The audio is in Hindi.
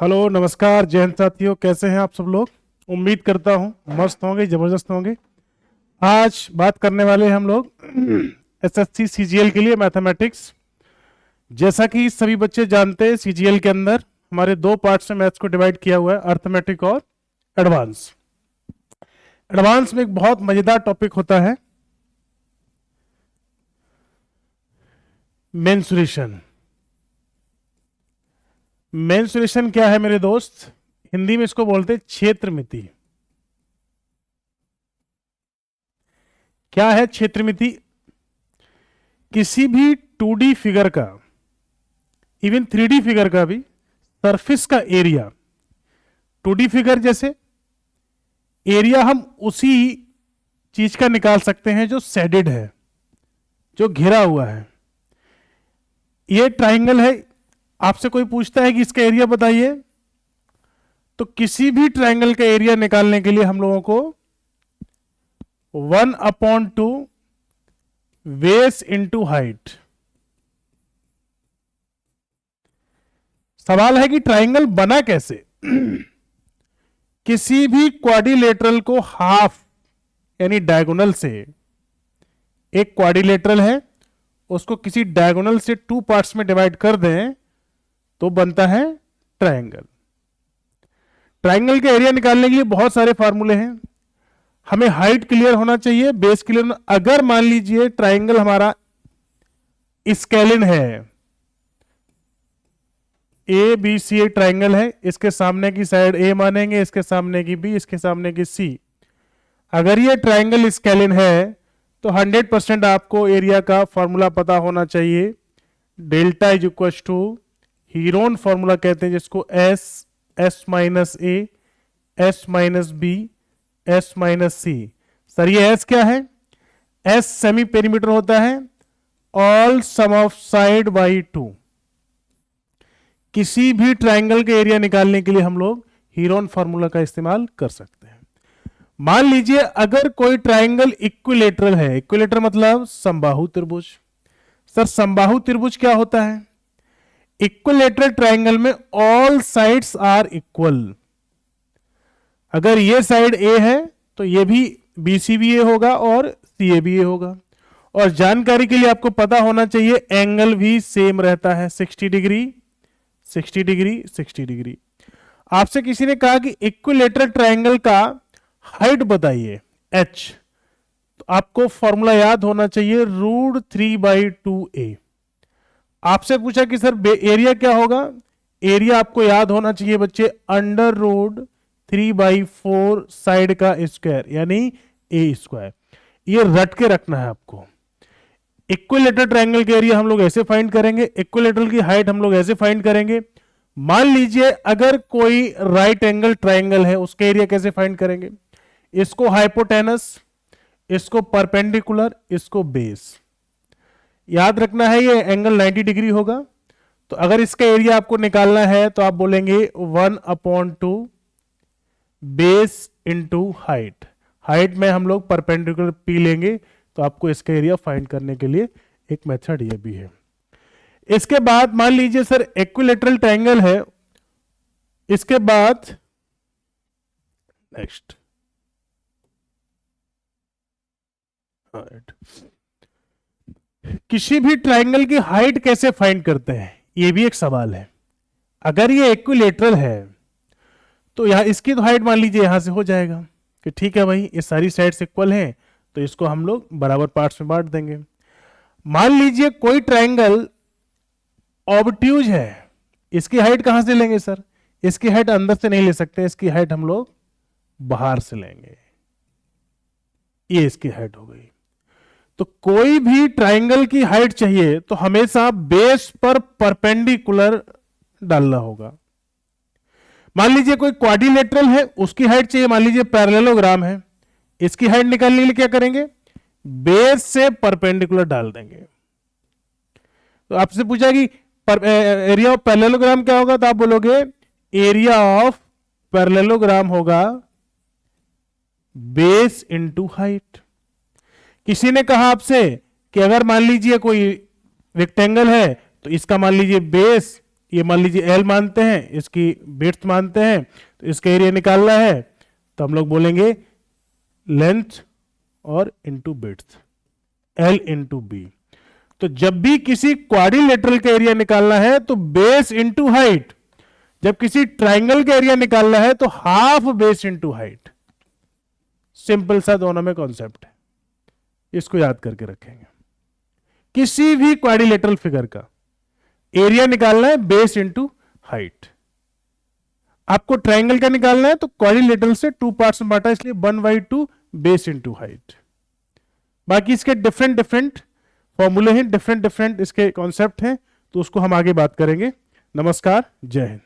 हेलो, नमस्कार, जय हिंद साथियों। कैसे हैं आप सब लोग? उम्मीद करता हूं मस्त होंगे, जबरदस्त होंगे। आज बात करने वाले हैं हम लोग एसएससी सीजीएल के लिए मैथमेटिक्स। जैसा कि सभी बच्चे जानते हैं, सीजीएल के अंदर हमारे दो पार्ट्स में मैथ्स को डिवाइड किया हुआ है, अर्थमेटिक और एडवांस। एडवांस में एक बहुत मजेदार टॉपिक होता है मेंसुरेशन। मेंसुरेशन क्या है मेरे दोस्त? हिंदी में इसको बोलते हैं क्षेत्रमिति। क्या है क्षेत्रमिति? किसी भी 2D फिगर का, इवन 3D फिगर का भी सरफेस का एरिया, 2D फिगर जैसे एरिया हम उसी चीज का निकाल सकते हैं जो शेडेड है, जो घिरा हुआ है। ये ट्राइंगल है, आपसे कोई पूछता है कि इसका एरिया बताइए, तो किसी भी ट्राइंगल का एरिया निकालने के लिए हम लोगों को 1/2 बेस इंटू हाइट। सवाल है कि ट्राइंगल बना कैसे? किसी भी क्वाड्रिलेटरल को हाफ यानी डायगोनल से, एक क्वाड्रिलेटरल है उसको किसी डायगोनल से 2 पार्ट्स में डिवाइड कर दें तो बनता है ट्राइंगल। ट्राइंगल का एरिया निकालने के लिए बहुत सारे फार्मूले हैं। हमें हाइट क्लियर होना चाहिए, बेस क्लियर। अगर मान लीजिए ट्राइंगल हमारा स्केलिन है, ए बी सी एक ट्राइंगल है, इसके सामने की साइड ए मानेंगे, इसके सामने की बी, इसके सामने की सी। अगर ये ट्राइंगल स्केलिन है तो 100% आपको एरिया का फॉर्मूला पता होना चाहिए। Delta is equal to Heron's formula कहते हैं जिसको S minus A, S minus B, S minus C. Sir ये एस क्या है? एस सेमी पेरीमीटर होता है, all sum of side by 2। किसी भी ट्राइंगल के एरिया निकालने के लिए हम लोग हीरोन फॉर्मूला का इस्तेमाल कर सकते हैं। मान लीजिए अगर कोई ट्राइंगल इक्विलेटरल है, इक्विलेटर मतलब समबाहु त्रिभुज। सर समबाहु त्रिभुज क्या होता है? इक्विलेटरल ट्राइंगल में ऑल साइड्स आर इक्वल। अगर ये साइड ए है तो ये भी BC भी ए होगा और CA भी ए होगा। और जानकारी के लिए आपको पता होना चाहिए एंगल भी सेम रहता है, 60 डिग्री 60 डिग्री 60 डिग्री। आपसे किसी ने कहा कि इक्विलेटरल ट्राइंगल का हाइट बताइए h, तो आपको फॉर्मूला याद होना चाहिए √3/2a। आपसे पूछा कि सर एरिया क्या होगा? एरिया आपको याद होना चाहिए बच्चे √3/4 साइड का स्क्वायर यानी a²। ये रट के रखना है आपको। इक्विलेटरल ट्राइंगल के एरिया हम लोग ऐसे फाइंड करेंगे, इक्विलेटरल की हाइट हम लोग ऐसे फाइंड करेंगे। मान लीजिए अगर कोई राइट एंगल ट्राइंगल है, उसका एरिया कैसे फाइंड करेंगे? इसको हाइपोटेनस, इसको परपेंडिकुलर, इसको बेस। याद रखना है ये एंगल 90 डिग्री होगा। तो अगर इसका एरिया आपको निकालना है तो आप बोलेंगे 1/2 बेस इंटू हाइट। हाइट में हम लोग परपेंडिकुलर पी लेंगे, तो आपको इसका एरिया फाइंड करने के लिए एक मेथड ये भी है। इसके बाद मान लीजिए सर इक्विलेटरल ट्रायंगल है, इसके बाद नेक्स्ट किसी भी ट्रायंगल की हाइट कैसे फाइंड करते हैं, ये भी एक सवाल है। अगर ये इक्विलेटरल है तो यहां इसकी तो हाइट मान लीजिए यहां से हो जाएगा कि ठीक है भाई ये सारी साइड्स इक्वल हैं, तो इसको हम लोग बराबर पार्ट्स में बांट देंगे। मान लीजिए कोई ट्रायंगल ऑब्ट्यूज है, इसकी हाइट कहां से लेंगे सर? इसकी हाइट अंदर से नहीं ले सकते, इसकी हाइट हम लोग बाहर से लेंगे। ये इसकी हाइट हो गई। तो कोई भी ट्रायंगल की हाइट चाहिए तो हमेशा बेस पर परपेंडिकुलर डालना होगा। मान लीजिए कोई क्वाड्रिलेटरल है, उसकी हाइट चाहिए, मान लीजिए पैरेललोग्राम है, इसकी हाइट निकालने के लिए क्या करेंगे? बेस से परपेंडिकुलर डाल देंगे। तो आपसे पूछा कि एरिया ऑफ पैरेललोग्राम क्या होगा, तो आप बोलोगे एरिया ऑफ पैरेललोग्राम होगा बेस इंटू हाइट। किसी ने कहा आपसे कि अगर मान लीजिए कोई रेक्टेंगल है तो इसका मान लीजिए बेस, ये मान लीजिए एल मानते हैं, इसकी विड्थ मानते हैं, तो इसका एरिया निकालना है तो हम लोग बोलेंगे लेंथ और into width, L into B. तो जब भी किसी क्वाड्रिलेटरल का एरिया निकालना है तो बेस इंटू हाइट, जब किसी ट्राइंगल का एरिया निकालना है तो half base into height. Simple सा दोनों में कॉन्सेप्ट है, इसको याद करके रखेंगे। किसी भी क्वाड्रिलेटरल फिगर का एरिया निकालना है बेस इंटू हाइट। आपको ट्राइंगल का निकालना है तो क्वाड्रिलेटरल से 2 पार्ट्स में बांटा, इसलिए 1/2 बेस इंटू हाइट। बाकी इसके डिफरेंट डिफरेंट फॉर्मूले हैं, डिफरेंट डिफरेंट इसके कॉन्सेप्ट हैं, तो उसको हम आगे बात करेंगे। नमस्कार, जय हिंद।